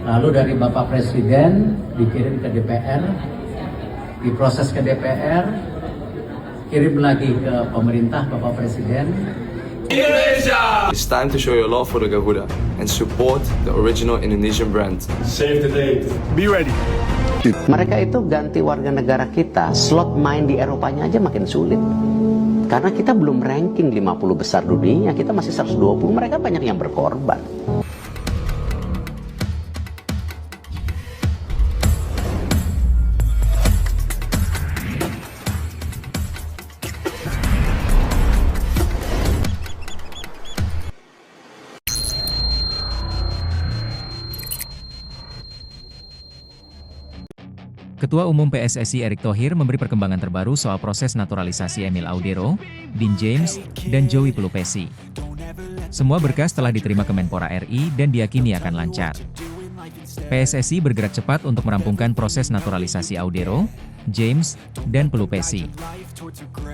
Lalu dari Bapak Presiden dikirim ke DPR, diproses ke DPR, kirim lagi ke pemerintah Bapak Presiden. Indonesia! It's time to show your love for the Garuda and support the original Indonesian brand. Save the date. Be ready. Mereka itu ganti warga negara kita, slot main di Eropanya aja makin sulit. Karena kita belum ranking 50 besar dunia, kita masih 120, mereka banyak yang berkorban. Ketua Umum PSSI Erick Thohir memberi perkembangan terbaru soal proses naturalisasi Emil Audero, Dean James, dan Joey Pelupesi. Semua berkas telah diterima Kemenpora RI dan diyakini akan lancar. PSSI bergerak cepat untuk merampungkan proses naturalisasi Audero, James, dan Pelupesi.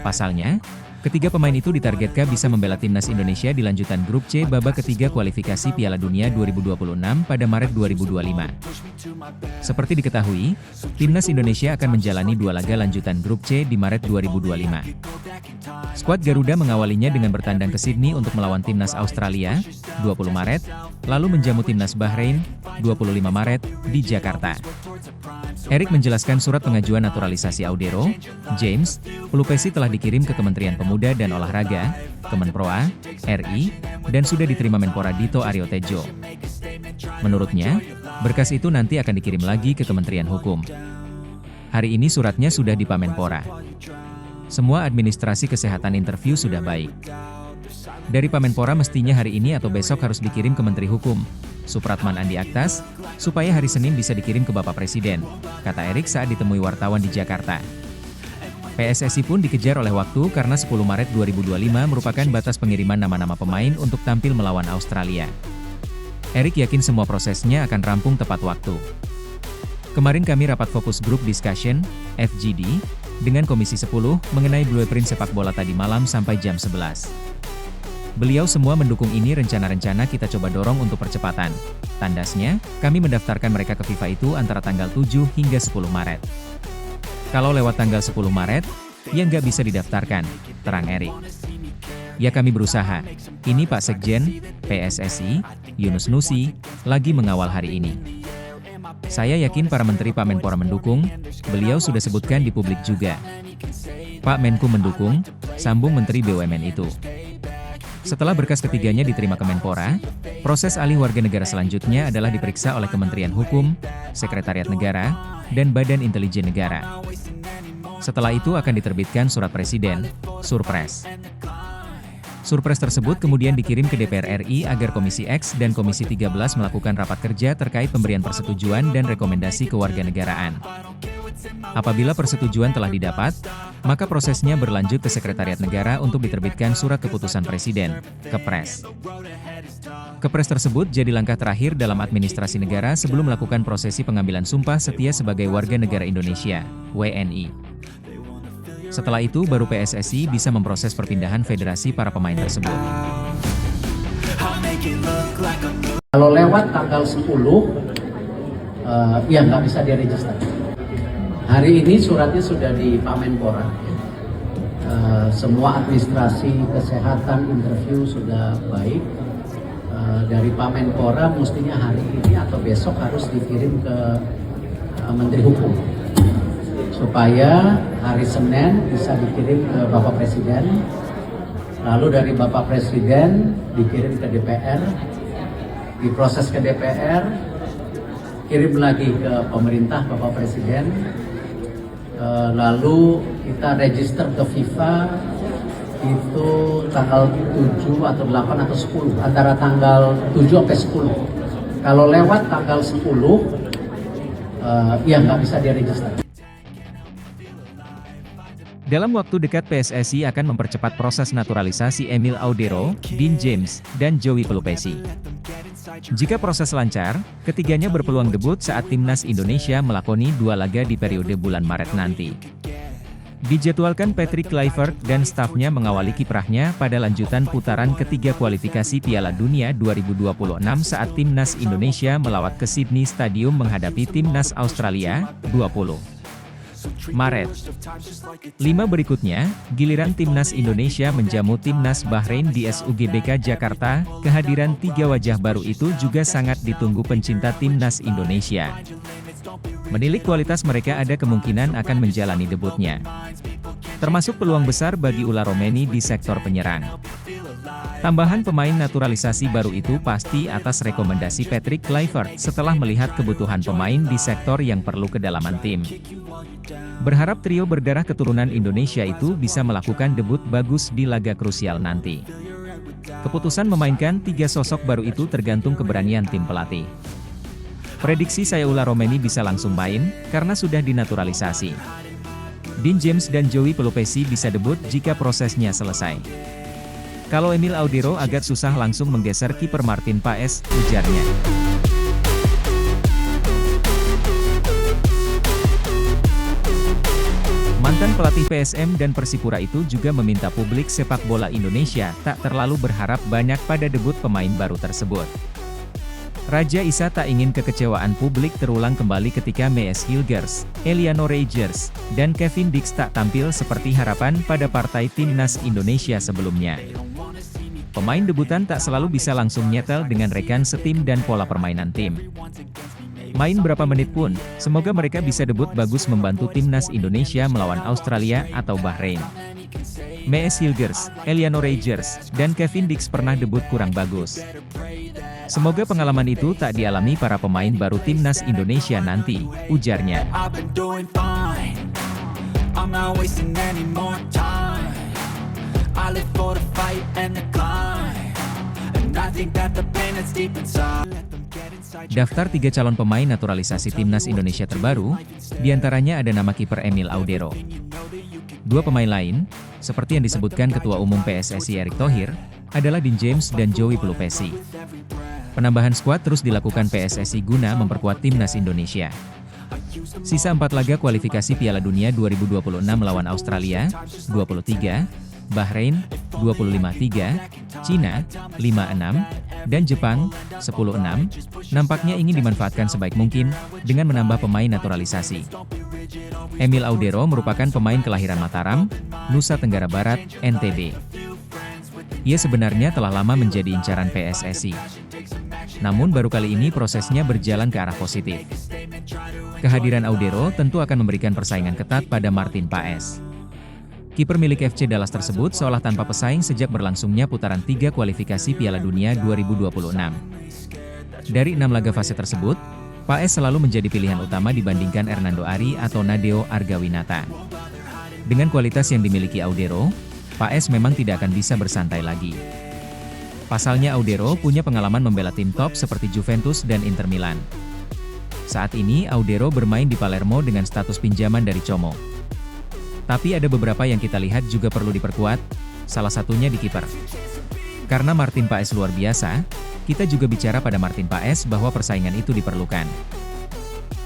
Pasalnya, ketiga pemain itu ditargetkan bisa membela timnas Indonesia di lanjutan grup C babak ketiga kualifikasi Piala Dunia 2026 pada Maret 2025. Seperti diketahui, timnas Indonesia akan menjalani 2 laga lanjutan grup C di Maret 2025. Skuad Garuda mengawalinya dengan bertandang ke Sydney untuk melawan timnas Australia, 20 Maret, lalu menjamu timnas Bahrain, 25 Maret, di Jakarta. Erick menjelaskan surat pengajuan naturalisasi Audero, James, Pelupesi telah dikirim ke Kementerian Pemuda dan Olahraga, Kemenproa, RI, dan sudah diterima Menpora Dito Aryo Tejo. Menurutnya, berkas itu nanti akan dikirim lagi ke Kementerian Hukum. Hari ini suratnya sudah di Pamenpora. Semua administrasi kesehatan interview sudah baik. Dari Pamenpora mestinya hari ini atau besok harus dikirim ke Menteri Hukum, Supratman Andi Aktas, supaya hari Senin bisa dikirim ke Bapak Presiden, kata Erick saat ditemui wartawan di Jakarta. PSSI pun dikejar oleh waktu karena 10 Maret 2025 merupakan batas pengiriman nama-nama pemain untuk tampil melawan Australia. Erick yakin semua prosesnya akan rampung tepat waktu. Kemarin kami rapat fokus group discussion, FGD, dengan Komisi 10 mengenai blueprint sepak bola tadi malam sampai jam 11. Beliau semua mendukung ini, rencana-rencana kita coba dorong untuk percepatan. Tandasnya, kami mendaftarkan mereka ke FIFA itu antara tanggal 7 hingga 10 Maret. Kalau lewat tanggal 10 Maret, ya nggak bisa didaftarkan, terang Erick. Ya kami berusaha. Ini Pak Sekjen, PSSI, Yunus Nusi, lagi mengawal hari ini. Saya yakin para Menteri Pak Menpora mendukung, beliau sudah sebutkan di publik juga. Pak Menku mendukung, sambung Menteri BUMN itu. Setelah berkas ketiganya diterima Kemenpora, proses alih warga negara selanjutnya adalah diperiksa oleh Kementerian Hukum, Sekretariat Negara, dan Badan Intelijen Negara. Setelah itu akan diterbitkan surat Presiden, Surpres. Surpres tersebut kemudian dikirim ke DPR RI agar Komisi X dan Komisi 13 melakukan rapat kerja terkait pemberian persetujuan dan rekomendasi kewarganegaraan. Apabila persetujuan telah didapat, maka prosesnya berlanjut ke Sekretariat Negara untuk diterbitkan surat keputusan Presiden, Kepres. Kepres tersebut jadi langkah terakhir dalam administrasi negara sebelum melakukan prosesi pengambilan sumpah setia sebagai warga negara Indonesia, WNI. Setelah itu baru PSSI bisa memproses perpindahan federasi para pemain tersebut. Kalau lewat tanggal 10, ya nggak bisa diregister. Hari ini suratnya sudah di Pamenpora. Semua administrasi kesehatan interview sudah baik. Dari Pamenpora mestinya hari ini atau besok harus dikirim ke Menteri Hukum, supaya hari Senin bisa dikirim ke Bapak Presiden. Lalu dari Bapak Presiden dikirim ke DPR, diproses ke DPR, kirim lagi ke pemerintah Bapak Presiden. Lalu kita register ke FIFA itu tanggal 7 atau 8 atau 10, antara tanggal 7 sampai 10. Kalau lewat tanggal 10, ya nggak bisa diregister. Dalam waktu dekat PSSI akan mempercepat proses naturalisasi Emil Audero, Dean James, dan Joey Pelupesi. Jika proses lancar, ketiganya berpeluang debut saat timnas Indonesia melakoni 2 laga di periode bulan Maret nanti. Dijadwalkan Patrick Kluivert dan stafnya mengawali kiprahnya pada lanjutan putaran ketiga kualifikasi Piala Dunia 2026 saat Timnas Indonesia melawat ke Sydney Stadium menghadapi Timnas Australia, 20 Maret. 5 berikutnya, giliran Timnas Indonesia menjamu Timnas Bahrain di SUGBK Jakarta. Kehadiran 3 wajah baru itu juga sangat ditunggu pencinta Timnas Indonesia. Menilik kualitas mereka ada kemungkinan akan menjalani debutnya. Termasuk peluang besar bagi Ula Romeni di sektor penyerang. Tambahan pemain naturalisasi baru itu pasti atas rekomendasi Patrick Kluivert setelah melihat kebutuhan pemain di sektor yang perlu kedalaman tim. Berharap trio berdarah keturunan Indonesia itu bisa melakukan debut bagus di laga krusial nanti. Keputusan memainkan 3 sosok baru itu tergantung keberanian tim pelatih. Prediksi saya Ula Romeni bisa langsung main, karena sudah dinaturalisasi. Dean James dan Joey Pelupesi bisa debut jika prosesnya selesai. Kalau Emil Audero agak susah langsung menggeser kiper Martin Paes, ujarnya. Mantan pelatih PSM dan Persipura itu juga meminta publik sepak bola Indonesia tak terlalu berharap banyak pada debut pemain baru tersebut. Raja Isa tak ingin kekecewaan publik terulang kembali ketika Mees Hilgers, Eliano Rogers, dan Kevin Dix tak tampil seperti harapan pada partai Timnas Indonesia sebelumnya. Pemain debutan tak selalu bisa langsung nyetel dengan rekan setim dan pola permainan tim. Main berapa menit pun, semoga mereka bisa debut bagus membantu Timnas Indonesia melawan Australia atau Bahrain. Mees Hilgers, Eliano Rogers, dan Kevin Dix pernah debut kurang bagus. Semoga pengalaman itu tak dialami para pemain baru Timnas Indonesia nanti, ujarnya. Daftar 3 calon pemain naturalisasi Timnas Indonesia terbaru, diantaranya ada nama kiper Emil Audero. 2 pemain lain, seperti yang disebutkan Ketua Umum PSSI Erick Thohir, adalah Dean James dan Joey Pelupesi. Penambahan skuad terus dilakukan PSSI guna memperkuat Timnas Indonesia. Sisa 4 laga kualifikasi Piala Dunia 2026 melawan Australia, 23, Bahrain, 25-3, Cina, 5-6, dan Jepang, 10-6, nampaknya ingin dimanfaatkan sebaik mungkin, dengan menambah pemain naturalisasi. Emil Audero merupakan pemain kelahiran Mataram, Nusa Tenggara Barat, NTB. Ia sebenarnya telah lama menjadi incaran PSSI. Namun baru kali ini prosesnya berjalan ke arah positif. Kehadiran Audero tentu akan memberikan persaingan ketat pada Martin Paes. Kiper milik FC Dallas tersebut seolah tanpa pesaing sejak berlangsungnya putaran 3 kualifikasi Piala Dunia 2026. Dari 6 laga fase tersebut, Paes selalu menjadi pilihan utama dibandingkan Hernando Ari atau Nadeo Argawinata. Dengan kualitas yang dimiliki Audero, Paes memang tidak akan bisa bersantai lagi. Pasalnya Audero punya pengalaman membela tim top seperti Juventus dan Inter Milan. Saat ini Audero bermain di Palermo dengan status pinjaman dari Como. Tapi ada beberapa yang kita lihat juga perlu diperkuat, salah satunya di kiper. Karena Martin Paes luar biasa, kita juga bicara pada Martin Paes bahwa persaingan itu diperlukan.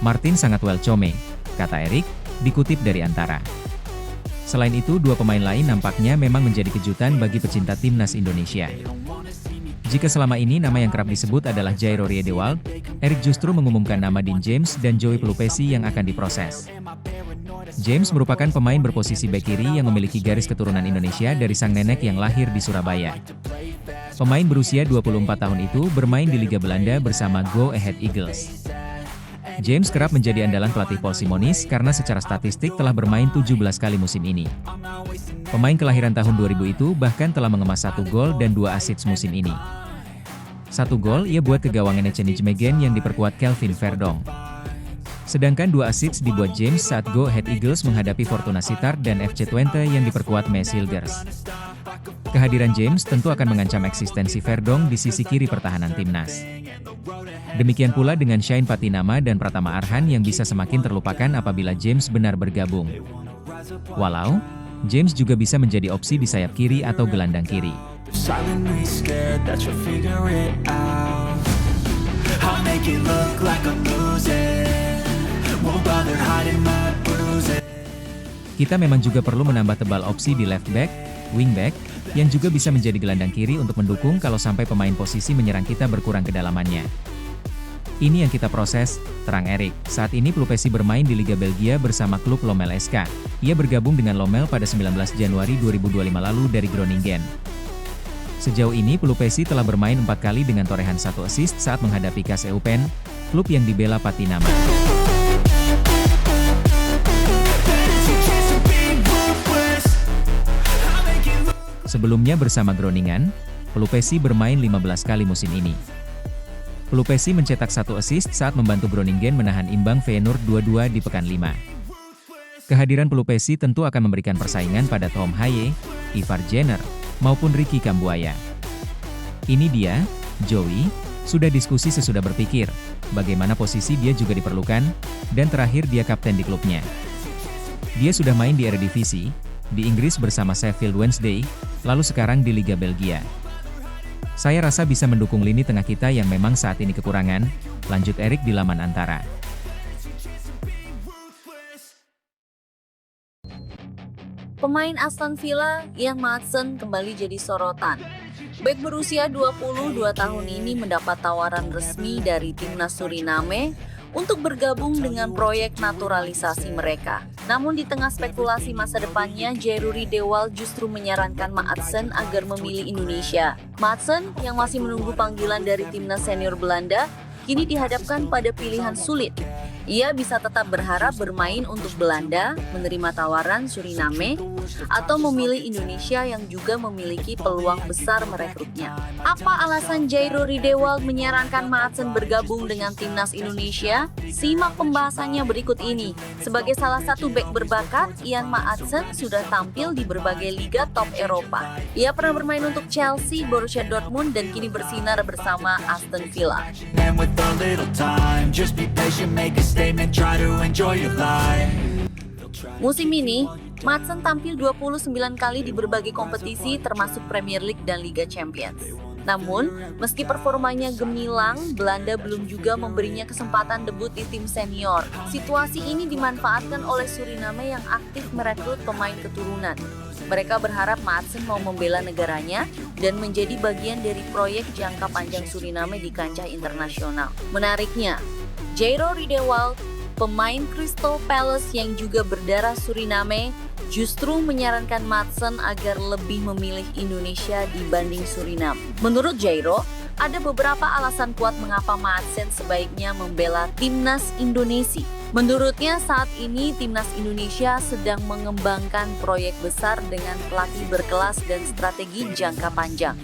Martin sangat welcome, kata Erick, dikutip dari Antara. Selain itu 2 pemain lain nampaknya memang menjadi kejutan bagi pecinta Timnas Indonesia. Jika selama ini nama yang kerap disebut adalah Jairo Riedewald, Erick justru mengumumkan nama Dean James dan Joey Pelupesi yang akan diproses. James merupakan pemain berposisi bek kiri yang memiliki garis keturunan Indonesia dari sang nenek yang lahir di Surabaya. Pemain berusia 24 tahun itu bermain di Liga Belanda bersama Go Ahead Eagles. James kerap menjadi andalan pelatih Paul Simonis karena secara statistik telah bermain 17 kali musim ini. Pemain kelahiran tahun 2000 itu bahkan telah mengemas 1 gol dan 2 assist musim ini. 1 gol ia buat ke gawang Etienne Nijmegen yang diperkuat Kelvin Verdong. Sedangkan 2 assist dibuat James saat Go Ahead Eagles menghadapi Fortuna Sittard dan FC Twente yang diperkuat Mees Hilgers. Kehadiran James tentu akan mengancam eksistensi Verdong di sisi kiri pertahanan timnas. Demikian pula dengan Shane Patinama dan Pratama Arhan yang bisa semakin terlupakan apabila James benar bergabung. Walau, James juga bisa menjadi opsi di sayap kiri atau gelandang kiri. Kita memang juga perlu menambah tebal opsi di left back, wing back, yang juga bisa menjadi gelandang kiri untuk mendukung kalau sampai pemain posisi menyerang kita berkurang kedalamannya. Ini yang kita proses, terang Erik. Saat ini Pelupesi bermain di Liga Belgia bersama klub Lommel SK. Ia bergabung dengan Lommel pada 19 Januari 2025 lalu dari Groningen. Sejauh ini Pelupesi telah bermain 4 kali dengan torehan 1 assist saat menghadapi KS Eupen, klub yang dibela Patinama. Sebelumnya bersama Groningen, Pelupesi bermain 15 kali musim ini. Pelupesi mencetak 1 assist saat membantu Groningen menahan imbang Feyenoord 2-2 di pekan 5. Kehadiran Pelupesi tentu akan memberikan persaingan pada Tom Haye, Ivar Jenner, maupun Ricky Kambuaya. Ini dia, Joey, sudah diskusi sesudah berpikir, bagaimana posisi dia juga diperlukan, dan terakhir dia kapten di klubnya. Dia sudah main di Eredivisie, di Inggris bersama Sheffield Wednesday, lalu sekarang di Liga Belgia. Saya rasa bisa mendukung lini tengah kita yang memang saat ini kekurangan, lanjut Erik di laman Antara. Pemain Aston Villa, Ian Maatsen kembali jadi sorotan. Bek berusia 22 tahun ini mendapat tawaran resmi dari timnas Suriname untuk bergabung dengan proyek naturalisasi mereka. Namun di tengah spekulasi masa depannya, Jairo Riedewald justru menyarankan Maatsen agar memilih Indonesia. Maatsen yang masih menunggu panggilan dari timnas senior Belanda, kini dihadapkan pada pilihan sulit. Ia bisa tetap berharap bermain untuk Belanda, menerima tawaran Suriname, atau memilih Indonesia yang juga memiliki peluang besar merekrutnya. Apa alasan Jairo Riedewald menyarankan Maatsen bergabung dengan timnas Indonesia? Simak pembahasannya berikut ini. Sebagai salah satu bek berbakat, Ian Maatsen sudah tampil di berbagai liga top Eropa. Ia pernah bermain untuk Chelsea, Borussia Dortmund, dan kini bersinar bersama Aston Villa. Musim ini, Maatsen tampil 29 kali di berbagai kompetisi termasuk Premier League dan Liga Champions. Namun, meski performanya gemilang, Belanda belum juga memberinya kesempatan debut di tim senior. Situasi ini dimanfaatkan oleh Suriname yang aktif merekrut pemain keturunan. Mereka berharap Maatsen mau membela negaranya dan menjadi bagian dari proyek jangka panjang Suriname di kancah internasional. Menariknya, Jairo Riedewald, pemain Crystal Palace yang juga berdarah Suriname, justru menyarankan Maatsen agar lebih memilih Indonesia dibanding Suriname. Menurut Jairo, ada beberapa alasan kuat mengapa Maatsen sebaiknya membela timnas Indonesia. Menurutnya saat ini timnas Indonesia sedang mengembangkan proyek besar dengan pelatih berkelas dan strategi jangka panjang.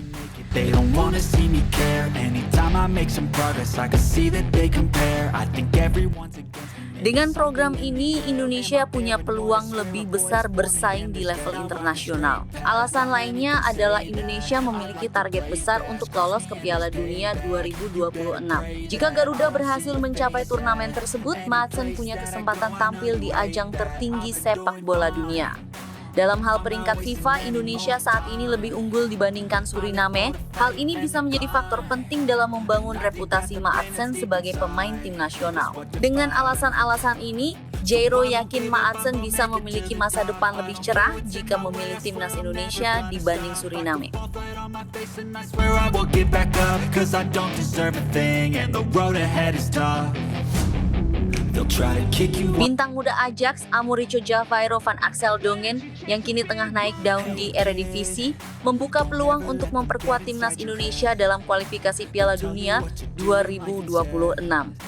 They don't wanna see me care. Anytime I make some progress, I can see that they compare. I think everyone's against me. Dengan program ini, Indonesia punya peluang lebih besar bersaing di level internasional. Alasan lainnya adalah Indonesia memiliki target besar untuk lolos ke Piala Dunia 2026. Jika Garuda berhasil mencapai turnamen tersebut, Maatsen punya kesempatan tampil di ajang tertinggi sepak bola dunia. Dalam hal peringkat FIFA, Indonesia saat ini lebih unggul dibandingkan Suriname. Hal ini bisa menjadi faktor penting dalam membangun reputasi Maatsen sebagai pemain tim nasional. Dengan alasan-alasan ini, Jairo yakin Maatsen bisa memiliki masa depan lebih cerah jika memilih timnas Indonesia dibanding Suriname. Bintang muda Ajax, Amorico Javairo van Axel Dongen yang kini tengah naik daun di Eredivisie membuka peluang untuk memperkuat timnas Indonesia dalam kualifikasi Piala Dunia 2026.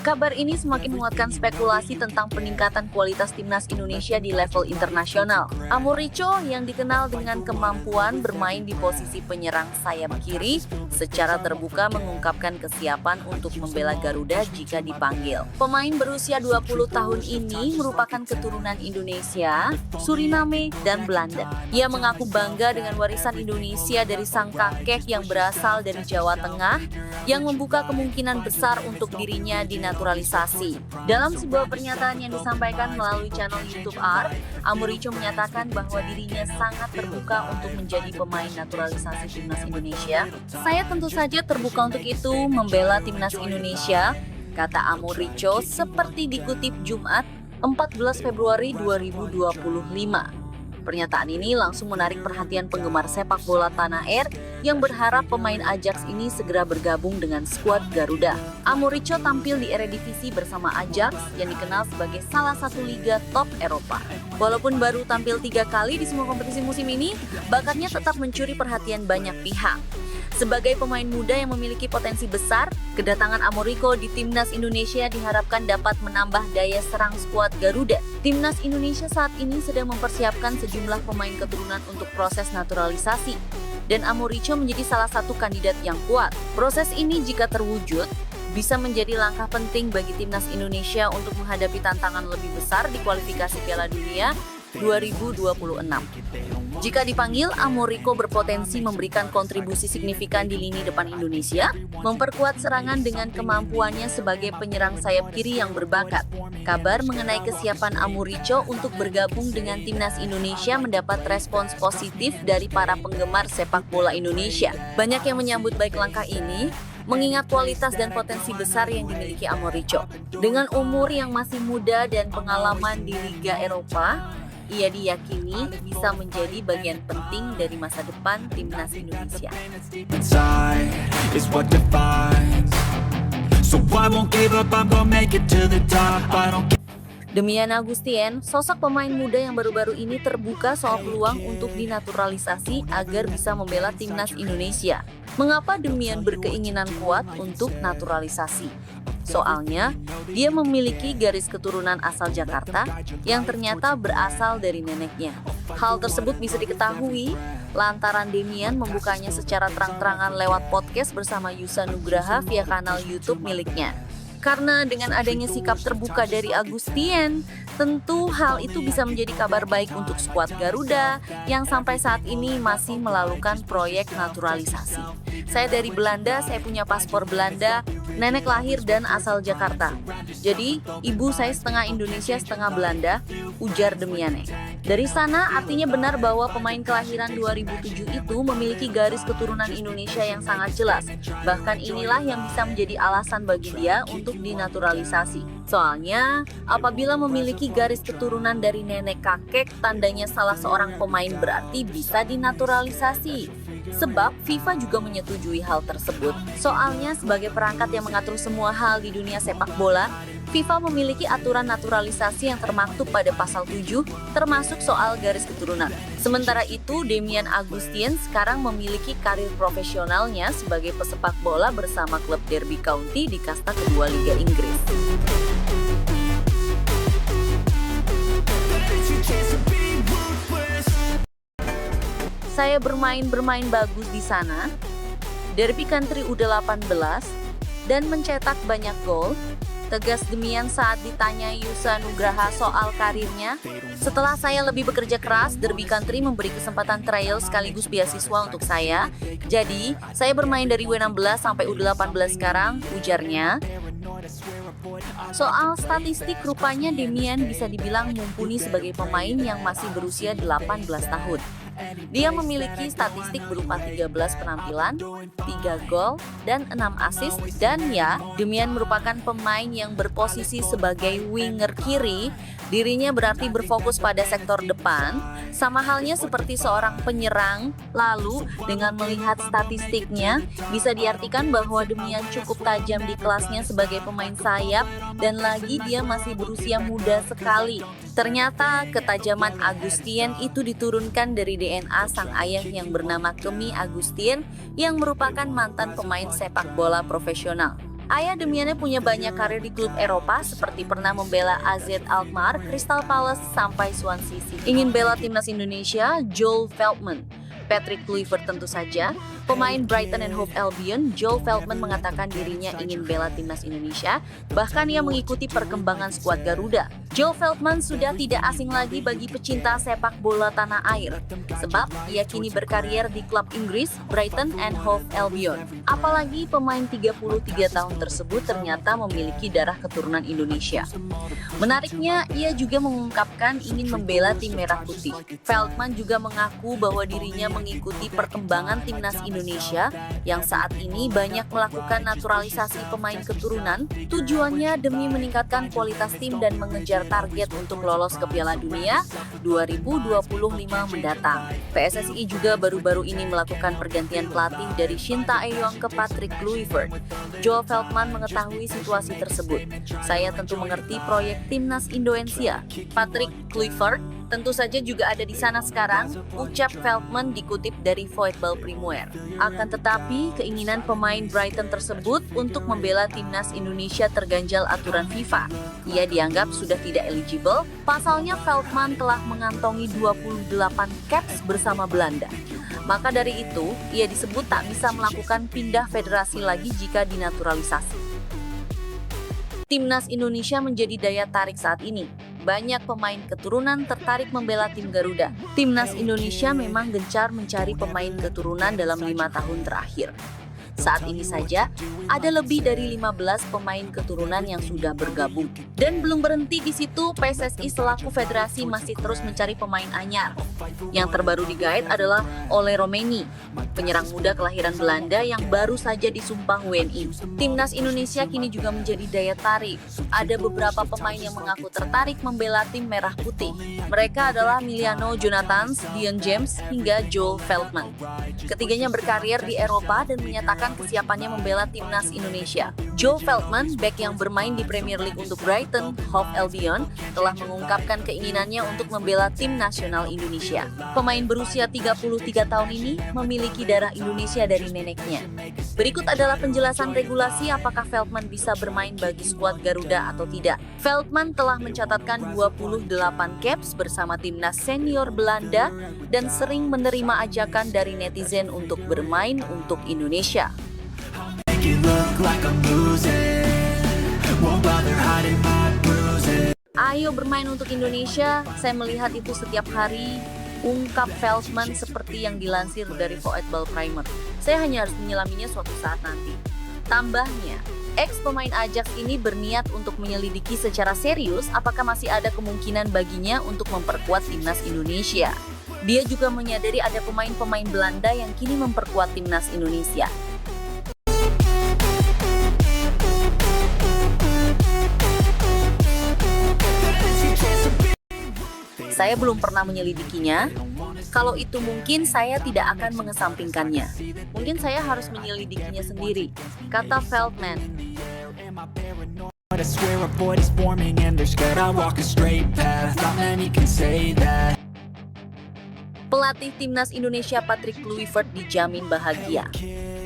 Kabar ini semakin menguatkan spekulasi tentang peningkatan kualitas timnas Indonesia di level internasional. Amorico yang dikenal dengan kemampuan bermain di posisi penyerang sayap kiri secara terbuka mengungkapkan kesiapan untuk membela Garuda jika dipanggil. Pemain berusia 20 tahun ini merupakan keturunan Indonesia, Suriname, dan Belanda. Ia mengaku bangga dengan warisan Indonesia dari sang kakek yang berasal dari Jawa Tengah, yang membuka kemungkinan besar untuk dirinya dinaturalisasi. Dalam sebuah pernyataan yang disampaikan melalui channel YouTube ART, Amorico menyatakan bahwa dirinya sangat terbuka untuk menjadi pemain naturalisasi timnas Indonesia. Saya tentu saja terbuka untuk itu, membela timnas Indonesia, kata Amorico seperti dikutip Jumat 14 Februari 2025. Pernyataan ini langsung menarik perhatian penggemar sepak bola tanah air yang berharap pemain Ajax ini segera bergabung dengan skuad Garuda. Amorico tampil di Eredivisie bersama Ajax yang dikenal sebagai salah satu liga top Eropa. Walaupun baru tampil 3 kali di semua kompetisi musim ini, bakatnya tetap mencuri perhatian banyak pihak. Sebagai pemain muda yang memiliki potensi besar, kedatangan Amorico di Timnas Indonesia diharapkan dapat menambah daya serang skuad Garuda. Timnas Indonesia saat ini sedang mempersiapkan sejumlah pemain keturunan untuk proses naturalisasi, dan Amorico menjadi salah satu kandidat yang kuat. Proses ini jika terwujud, bisa menjadi langkah penting bagi Timnas Indonesia untuk menghadapi tantangan lebih besar di kualifikasi Piala Dunia 2026. Jika dipanggil, Amorico berpotensi memberikan kontribusi signifikan di lini depan Indonesia, memperkuat serangan dengan kemampuannya sebagai penyerang sayap kiri yang berbakat. Kabar mengenai kesiapan Amorico untuk bergabung dengan Timnas Indonesia mendapat respons positif dari para penggemar sepak bola Indonesia. Banyak yang menyambut baik langkah ini, mengingat kualitas dan potensi besar yang dimiliki Amorico. Dengan umur yang masih muda dan pengalaman di Liga Eropa, ia diyakini bisa menjadi bagian penting dari masa depan Timnas Indonesia. Inside is what defines. So I won't give up, I'm gonna make it to the top. I don't Demian Agustien, sosok pemain muda yang baru-baru ini terbuka soal peluang untuk dinaturalisasi agar bisa membela Timnas Indonesia. Mengapa Demian berkeinginan kuat untuk naturalisasi? Soalnya, dia memiliki garis keturunan asal Jakarta yang ternyata berasal dari neneknya. Hal tersebut bisa diketahui lantaran Demian membukanya secara terang-terangan lewat podcast bersama Yusa Nugraha via kanal YouTube miliknya. Karena dengan adanya sikap terbuka dari Agustien, tentu hal itu bisa menjadi kabar baik untuk skuad Garuda yang sampai saat ini masih melakukan proyek naturalisasi. Saya dari Belanda, saya punya paspor Belanda, nenek lahir dan asal Jakarta. Jadi, ibu saya setengah Indonesia, setengah Belanda, ujar Demiane. Dari sana artinya benar bahwa pemain kelahiran 2007 itu memiliki garis keturunan Indonesia yang sangat jelas. Bahkan inilah yang bisa menjadi alasan bagi dia untuk dinaturalisasi. Soalnya, apabila memiliki garis keturunan dari nenek kakek, tandanya salah seorang pemain berarti bisa dinaturalisasi. Sebab FIFA juga menyetujui hal tersebut. Soalnya sebagai perangkat yang mengatur semua hal di dunia sepak bola, FIFA memiliki aturan naturalisasi yang termaktub pada pasal 7, termasuk soal garis keturunan. Sementara itu, Demian Agustien sekarang memiliki karir profesionalnya sebagai pesepak bola bersama klub Derby County di kasta kedua Liga Inggris. Saya bermain bagus di sana, Derby County U18, dan mencetak banyak gol, tegas Demian saat ditanya Yusa Nugraha soal karirnya. Setelah saya lebih bekerja keras, Derby County memberi kesempatan trial sekaligus beasiswa untuk saya. Jadi, saya bermain dari U16 sampai U18 sekarang, ujarnya. Soal statistik, rupanya Demian bisa dibilang mumpuni sebagai pemain yang masih berusia 18 tahun. Dia memiliki statistik berupa 13 penampilan, 3 gol, dan 6 assist. Dan ya, Demian merupakan pemain yang berposisi sebagai winger kiri. Dirinya berarti berfokus pada sektor depan, sama halnya seperti seorang penyerang. Lalu, dengan melihat statistiknya, bisa diartikan bahwa Demian cukup tajam di kelasnya sebagai pemain sayap, dan lagi dia masih berusia muda sekali. Ternyata ketajaman Agustien itu diturunkan dari DNA sang ayah yang bernama Kemi Agustien yang merupakan mantan pemain sepak bola profesional. Ayah Demiannya punya banyak karir di klub Eropa seperti pernah membela AZ Alkmaar, Crystal Palace, sampai Swansea City. Ingin bela timnas Indonesia, Joel Veltman. Patrick Kluivert tentu saja. Pemain Brighton and Hove Albion, Joel Veltman mengatakan dirinya ingin bela timnas Indonesia, bahkan ia mengikuti perkembangan skuad Garuda. Joel Veltman sudah tidak asing lagi bagi pecinta sepak bola tanah air, sebab ia kini berkarier di klub Inggris, Brighton and Hove Albion. Apalagi pemain 33 tahun tersebut ternyata memiliki darah keturunan Indonesia. Menariknya, ia juga mengungkapkan ingin membela tim merah putih. Veltman juga mengaku bahwa dirinya mengikuti perkembangan timnas Indonesia yang saat ini banyak melakukan naturalisasi pemain keturunan, tujuannya demi meningkatkan kualitas tim dan mengejar bertarget untuk lolos ke Piala Dunia 2025 mendatang. PSSI juga baru-baru ini melakukan pergantian pelatih dari Shin Tae-yong ke Patrick Kluivert. Joe Veltman mengetahui situasi tersebut. Saya tentu mengerti proyek timnas Indonesia. Patrick Kluivert tentu saja juga ada di sana sekarang, ucap Veltman dikutip dari Voetbal Primeer. Akan tetapi, keinginan pemain Brighton tersebut untuk membela timnas Indonesia terganjal aturan FIFA. Ia dianggap sudah tidak eligible, pasalnya Veltman telah mengantongi 28 caps bersama Belanda. Maka dari itu, ia disebut tak bisa melakukan pindah federasi lagi jika dinaturalisasi. Timnas Indonesia menjadi daya tarik saat ini. Banyak pemain keturunan tertarik membela tim Garuda. Timnas Indonesia memang gencar mencari pemain keturunan dalam 5 tahun terakhir. Saat ini saja, ada lebih dari 15 pemain keturunan yang sudah bergabung. Dan belum berhenti di situ, PSSI selaku federasi masih terus mencari pemain anyar. Yang terbaru digait adalah Ole Romeni, penyerang muda kelahiran Belanda yang baru saja disumpah WNI. Timnas Indonesia kini juga menjadi daya tarik. Ada beberapa pemain yang mengaku tertarik membela tim Merah Putih. Mereka adalah Emiliano Jonathans, Dion James, hingga Joel Veltman. Ketiganya berkarir di Eropa dan menyatakan kesiapannya membela timnas Indonesia. Joe Veltman, bek yang bermain di Premier League untuk Brighton, Hove Albion, telah mengungkapkan keinginannya untuk membela tim nasional Indonesia. Pemain berusia 33 tahun ini memiliki darah Indonesia dari neneknya. Berikut adalah penjelasan regulasi apakah Veltman bisa bermain bagi skuad Garuda atau tidak. Veltman telah mencatatkan 28 caps bersama timnas senior Belanda dan sering menerima ajakan dari netizen untuk bermain untuk Indonesia. Ayo bermain untuk Indonesia, saya melihat itu setiap hari, ungkap Veltman seperti yang dilansir dari Voetbal Primeer. Saya hanya harus menyelaminya suatu saat nanti. Tambahnya, ex-pemain Ajax ini berniat untuk menyelidiki secara serius apakah masih ada kemungkinan baginya untuk memperkuat timnas Indonesia. Dia juga menyadari ada pemain-pemain Belanda yang kini memperkuat timnas Indonesia. Saya belum pernah menyelidikinya. Kalau itu mungkin saya tidak akan mengesampingkannya. Mungkin saya harus menyelidikinya sendiri, kata Veltman. Pelatih timnas Indonesia Patrick Kluivert dijamin bahagia.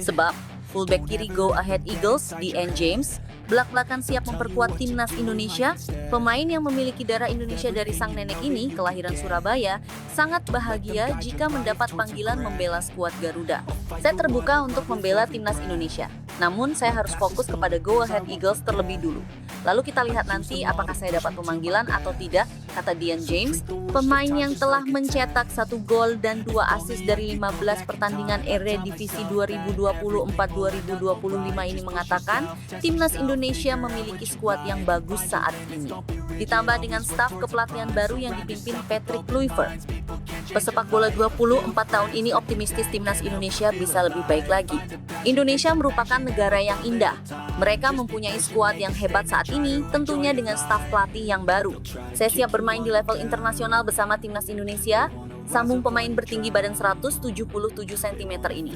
Sebab fullback kiri Go Ahead Eagles, Dion James, belak-belakan siap memperkuat timnas Indonesia. Pemain yang memiliki darah Indonesia dari sang nenek ini, kelahiran Surabaya, sangat bahagia jika mendapat panggilan membela skuad Garuda. Saya terbuka untuk membela timnas Indonesia, namun saya harus fokus kepada Go Ahead Eagles terlebih dulu. Lalu kita lihat nanti apakah saya dapat pemanggilan atau tidak, kata Dion James. Pemain yang telah mencetak 1 gol dan 2 assist dari 15 pertandingan Eredivisie 2024-2025 ini mengatakan timnas Indonesia memiliki skuad yang bagus saat ini. Ditambah dengan staf kepelatihan baru yang dipimpin Patrick Kluivert. Pesepak bola 24 tahun ini optimistis timnas Indonesia bisa lebih baik lagi. Indonesia merupakan negara yang indah. Mereka mempunyai skuad yang hebat saat ini, tentunya dengan staf pelatih yang baru. Saya siap bermain di level internasional bersama timnas Indonesia, sambung pemain bertinggi badan 177 cm ini.